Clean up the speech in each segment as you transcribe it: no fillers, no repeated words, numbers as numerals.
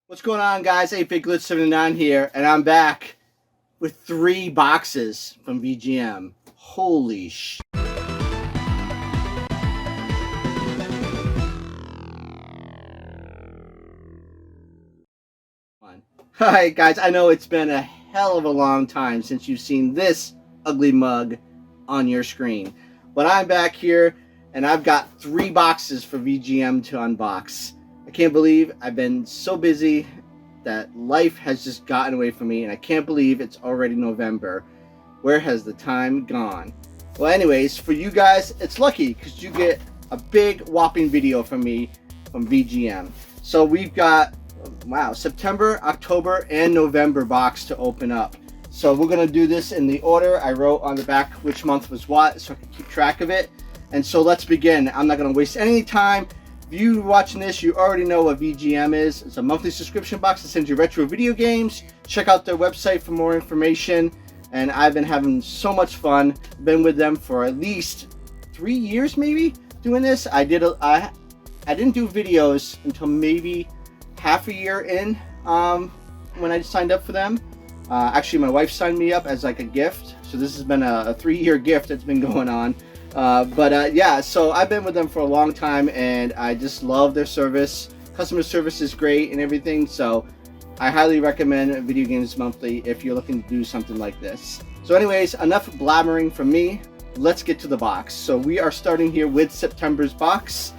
What's going on, guys? 8BitGlitch79 here, and I'm back with 3 boxes from VGM. Holy sh! Alright, guys, I know it's been a hell of a long time since you've seen this ugly mug on your screen, but I'm back here, and I've got 3 boxes for VGM to unbox. I can't believe I've been so busy that life has just gotten away from me, and I can't believe it's already November. Where has the time gone? Well, anyways, for you guys, it's lucky because you get a big whopping video from me from VGM. So we've got, wow, September, October, and November box to open up. So we're going to do this in the order I wrote on the back which month was what, so I can keep track of it. And so let's begin. I'm not going to waste any time. If you're watching this, you already know what VGM is. It's a monthly subscription box that sends you retro video games. Check out their website for more information. And I've been having so much fun. Been with them for at least 3 years, maybe, doing this. I didn't do videos until maybe half a year in when I signed up for them. Actually, my wife signed me up as like a gift. So this has been a 3-year gift that's been going on. Yeah, so I've been with them for a long time, and I just love their service. Customer service is great and everything, so I highly recommend Video Games Monthly if you're looking to do something like this. So anyways, enough blabbering from me. Let's get to the box. So we are starting here with September's box,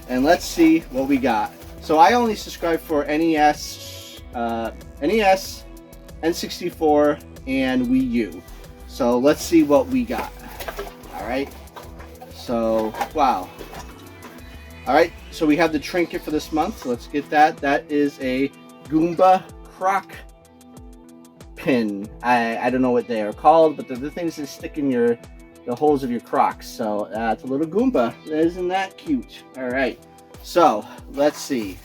and let's see what we got. So I only subscribe for NES, N64, and Wii U. So let's see what we got. Alright. So, wow. Alright, so we have the trinket for this month. So let's get that. That is a Goomba Croc pin. I don't know what they are called, but they're the things that stick in the holes of your Crocs. So it's a little Goomba. Isn't that cute? Alright, so let's see.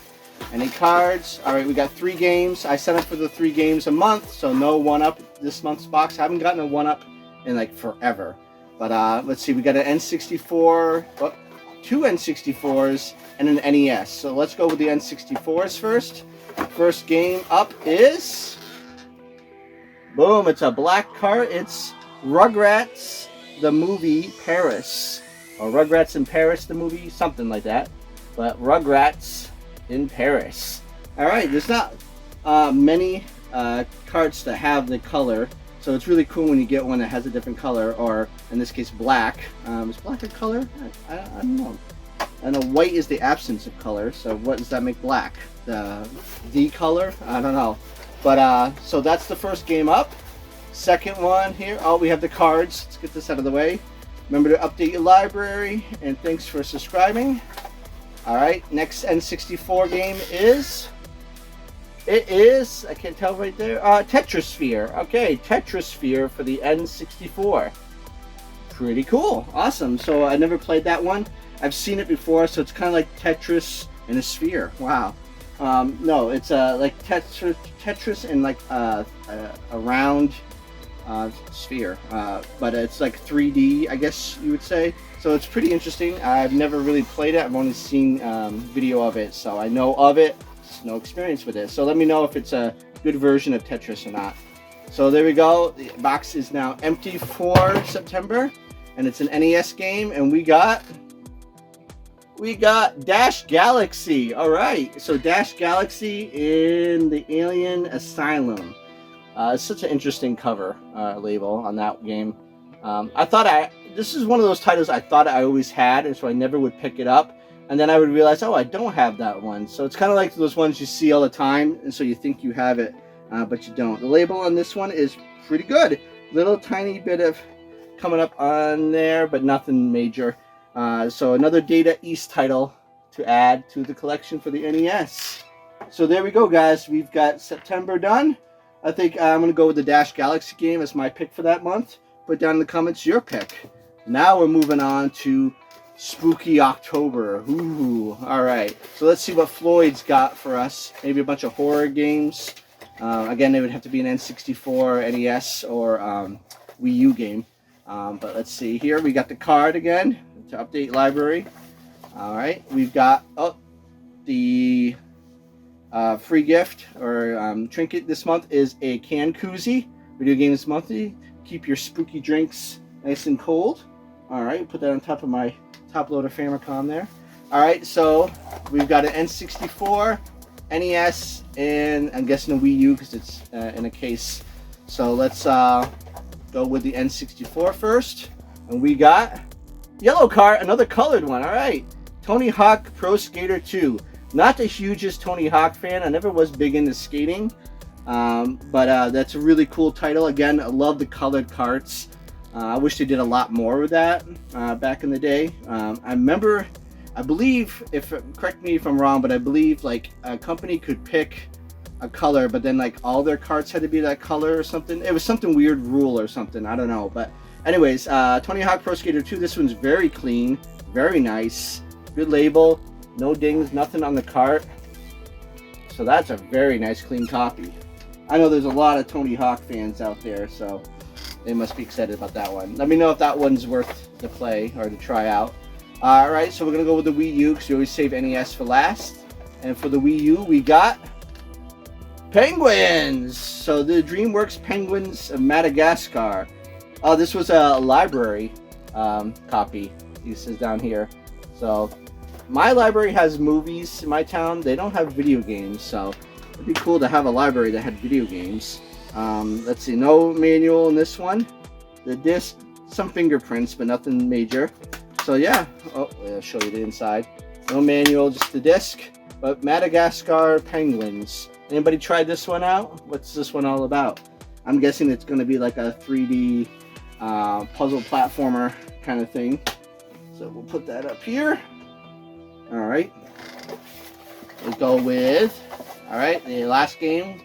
Any cards? Alright, we got 3 games. I set up for the 3 games a month, so no 1-up this month's box. I haven't gotten a 1-up in like forever. But let's see, we got an N64, 2 N64s, and an NES. So let's go with the N64s first. First game up is, boom, it's a black card. It's Rugrats, the movie Paris. Or Rugrats in Paris, the movie, something like that. But Rugrats in Paris. Alright, there's not many cards that have the color. So it's really cool when you get one that has a different color, or in this case, black. Is black a color? I don't know. I know white is the absence of color, so what does that make black? The color? I don't know. But, so that's the first game up. Second one here. Oh, we have the cards. Let's get this out of the way. Remember to update your library, and thanks for subscribing. Alright, next N64 game is... It is, I can't tell right there, Tetrasphere. Okay, Tetrasphere for the N64. Pretty cool. Awesome. So I never played that one. I've seen it before, so it's kind of like Tetris in a sphere. Wow. No, it's like Tetris in like a round sphere. But it's like 3D, I guess you would say. So it's pretty interesting. I've never really played it. I've only seen video of it, so I know of it. No experience with it, so let me know if it's a good version of Tetris or not. So there we go. The box is now empty for September, and it's an NES game, and we got Dash Galaxy. All right, so Dash Galaxy in the Alien Asylum. It's such an interesting cover label on that game. This is one of those titles I thought I always had, and so I never would pick it up. And then I would realize, oh, I don't have that one. So it's kind of like those ones you see all the time, and so you think you have it, but you don't. The label on this one is pretty good. Little tiny bit of coming up on there, but nothing major. So another Data East title to add to the collection for the NES. So there we go, guys. We've got September done. I think I'm going to go with the Dash Galaxy game as my pick for that month. Put down in the comments your pick. Now we're moving on to Spooky October. Ooh, alright. So let's see what Floyd's got for us. Maybe a bunch of horror games. Again, they would have to be an N64, NES, or Wii U game. But let's see here. We got the card again to update library. Alright. We've got the free gift or trinket this month is a can koozie. Video Games Monthly. Keep your spooky drinks nice and cold. All right, put that on top of my top loader Famicom there. All right, so we've got an N64, NES, and I'm guessing a Wii U because it's in a case. So let's go with the N64 first. And we got yellow card, another colored one. All right, Tony Hawk Pro Skater 2. Not the hugest Tony Hawk fan. I never was big into skating, but that's a really cool title. Again, I love the colored carts. I wish they did a lot more with that back in the day. I remember, I believe, correct me if I'm wrong, but I believe like a company could pick a color, but then like all their carts had to be that color or something. It was something weird rule or something. I don't know. But anyways, Tony Hawk Pro Skater 2. This one's very clean, very nice, good label, no dings, nothing on the cart. So that's a very nice, clean copy. I know there's a lot of Tony Hawk fans out there, so they must be excited about that one. Let me know if that one's worth the play or to try out. All right, so we're gonna go with the Wii U because you always save NES for last. And for the Wii U, we got Penguins. So the DreamWorks Penguins of Madagascar. Oh, this was a library copy. This is down here. So my library has movies in my town. They don't have video games, so it'd be cool to have a library that had video games. Let's see, no manual in this one. The disc, some fingerprints, but nothing major. So yeah, I'll show you the inside. No manual, just the disc. But Madagascar Penguins. Anybody tried this one out? What's this one all about? I'm guessing it's going to be like a 3D puzzle platformer kind of thing. So we'll put that up here. All right. We'll go with, all right, the last game.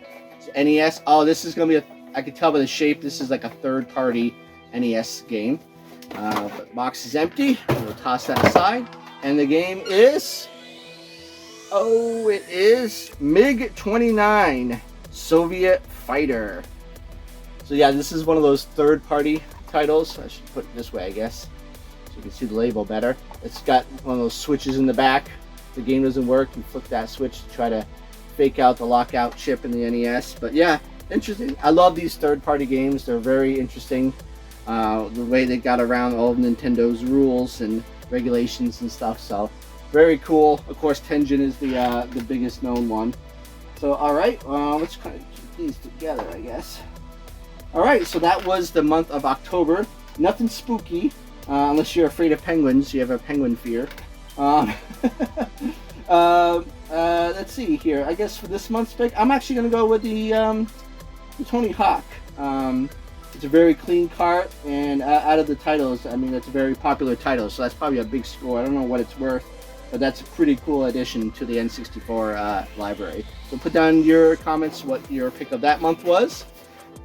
NES. Oh, this is gonna be I can tell by the shape this is like a third-party NES game. But the box is empty. We'll toss that aside. And the game is, it is MiG-29 Soviet Fighter. So yeah, this is one of those third-party titles. I should put it this way, I guess, so you can see the label better. It's got one of those switches in the back. If the game doesn't work, you flip that switch to try to fake out the lockout chip in the NES. But yeah, interesting. I love these third-party games. They're very interesting. The way they got around all of Nintendo's rules and regulations and stuff. So very cool. Of course, Tengen is the biggest known one. So all right, let's kind of keep these together, I guess. All right, so that was the month of October. Nothing spooky, unless you're afraid of penguins. You have a penguin fear. Let's see here. I guess for this month's pick, I'm actually going to go with the Tony Hawk. It's a very clean cart, and out of the titles, I mean, it's a very popular title, so that's probably a big score. I don't know what it's worth, but that's a pretty cool addition to the N64 library. So put down your comments what your pick of that month was.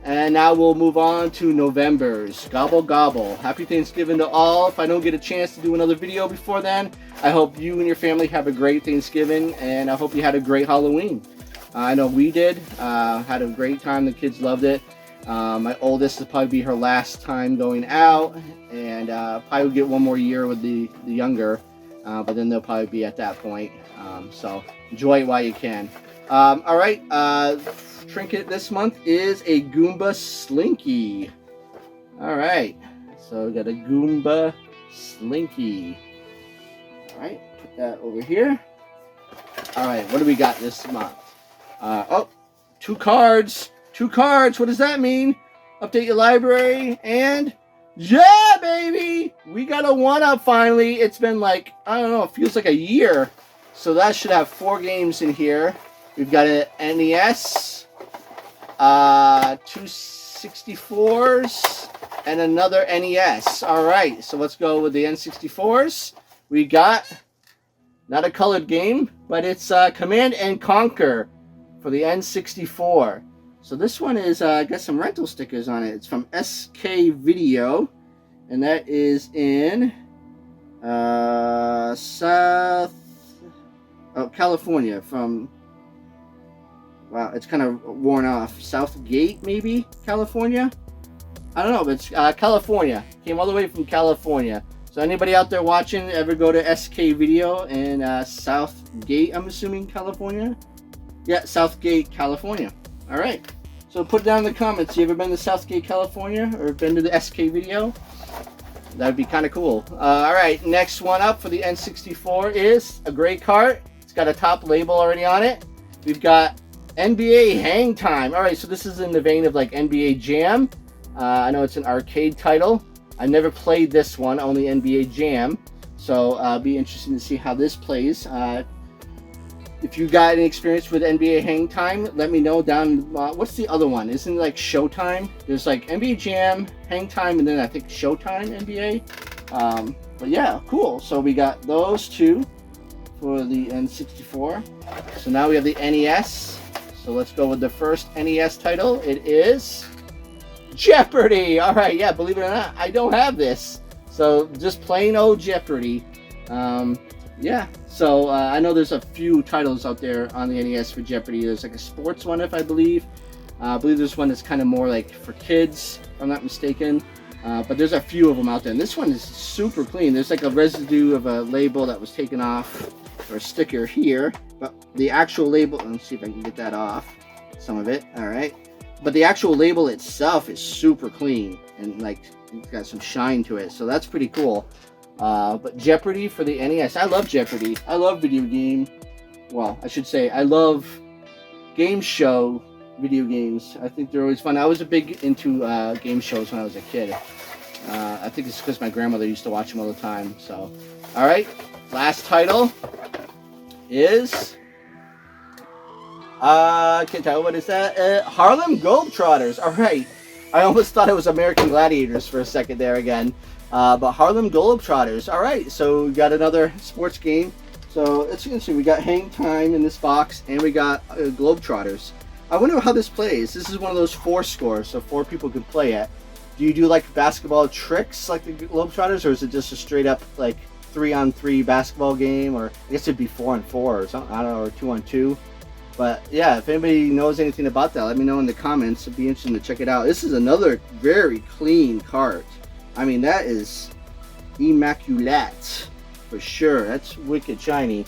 And now we'll move on to November's. Gobble gobble. Happy Thanksgiving to all. If I don't get a chance to do another video before then, I hope you and your family have a great Thanksgiving, and I hope you had a great Halloween. I know we did. Had a great time. The kids loved it. My oldest will probably be her last time going out, and probably will get one more year with the younger, but then they'll probably be at that point. So enjoy it while you can. All right. Trinket this month is a Goomba Slinky. All right, so we got a Goomba Slinky. All right, put that over here. All right, what do we got this month? Two cards. What does that mean? Update your library, and yeah, baby, we got a 1-up finally. It's been like, I don't know, it feels like a year. So that should have 4 games in here. We've got an NES. 2 64s and another NES. All right, so let's go with the N64s. We got not a colored game, but it's Command and Conquer for the N64. So this one is got some rental stickers on it. It's from SK Video, and that is in California. From wow, it's kind of worn off. Southgate, maybe? California? I don't know, but it's California. Came all the way from California. So anybody out there watching, ever go to SK Video in Southgate, I'm assuming, California? Yeah, Southgate, California. All right. So put down in the comments. You ever been to Southgate, California, or been to the SK video? That'd be kind of cool. All right, next one up for the N64 is a gray cart. It's got a top label already on it. We've got NBA Hang Time. All right, so this is in the vein of like NBA Jam. I know it's an arcade title. I never played this one, only NBA Jam. So be interesting to see how this plays. If you got any experience with NBA Hang Time, let me know down. What's the other one? Isn't it like Showtime? There's like NBA Jam, Hang Time, and then I think Showtime NBA. But yeah, cool. So we got those two for the N64. So now we have the NES. So let's go with the first NES title. It is Jeopardy! Alright, yeah, believe it or not, I don't have this. So just plain old Jeopardy. Yeah, so I know there's a few titles out there on the NES for Jeopardy. There's like a sports one, if I believe. I believe there's one that's kind of more like for kids, if I'm not mistaken. But there's a few of them out there. And this one is super clean. There's like a residue of a label that was taken off, or a sticker here. But the actual label, let's see if I can get that off, some of it, all right. But the actual label itself is super clean and like it's got some shine to it. So that's pretty cool. But Jeopardy for the NES. I love Jeopardy. I love video game. Well, I should say I love game show video games. I think they're always fun. I was a big into game shows when I was a kid. I think it's because my grandmother used to watch them all the time. So, all right. Last title is I can't tell what is that. Harlem Globetrotters. All right. I almost thought it was American Gladiators for a second there again. But Harlem Globetrotters. All right, so we got another sports game. So as you can see, we got Hang Time in this box, and we got Globetrotters. I wonder how this plays. This is one of those 4 scores, so 4 people could play it. Do you do like basketball tricks like the Globetrotters, or is it just a straight up like 3-on-3 basketball game? Or I guess it'd be 4-on-4 or something. I don't know, or 2-on-2. But yeah, if anybody knows anything about that, let me know in the comments. It'd be interesting to check it out. This is another very clean cart. I mean, that is immaculate for sure. That's wicked shiny.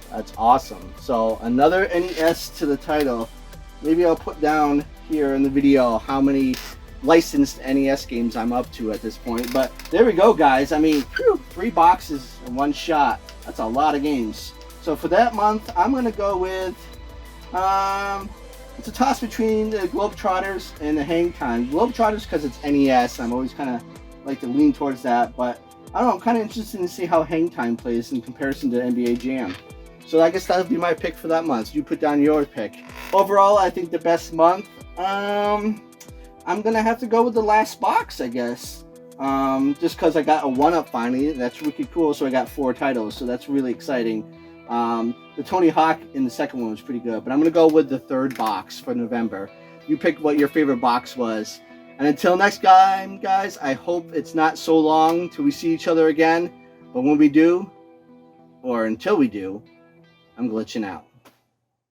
That's awesome. So another NES to the title. Maybe I'll put down here in the video how many licensed NES games I'm up to at this point. But there we go, guys. I mean, whew, 3 boxes in one shot. That's a lot of games. So for that month, I'm going to go with, it's a toss between the Globetrotters and the Hang Time. Globetrotters because it's NES. I'm always kind of like to lean towards that, but I don't know, I'm kind of interested to see how Hang Time plays in comparison to NBA Jam. So I guess that would be my pick for that month. You put down your pick. Overall, I think the best month, I'm gonna have to go with the last box, I guess. Just because I got a 1-up finally. That's wicked cool. So I got 4 titles, so that's really exciting. The Tony Hawk in the second one was pretty good, but I'm gonna go with the 3rd box for November. You pick what your favorite box was. And until next time, guys, I hope it's not so long till we see each other again. But when we do, or until we do, I'm glitching out.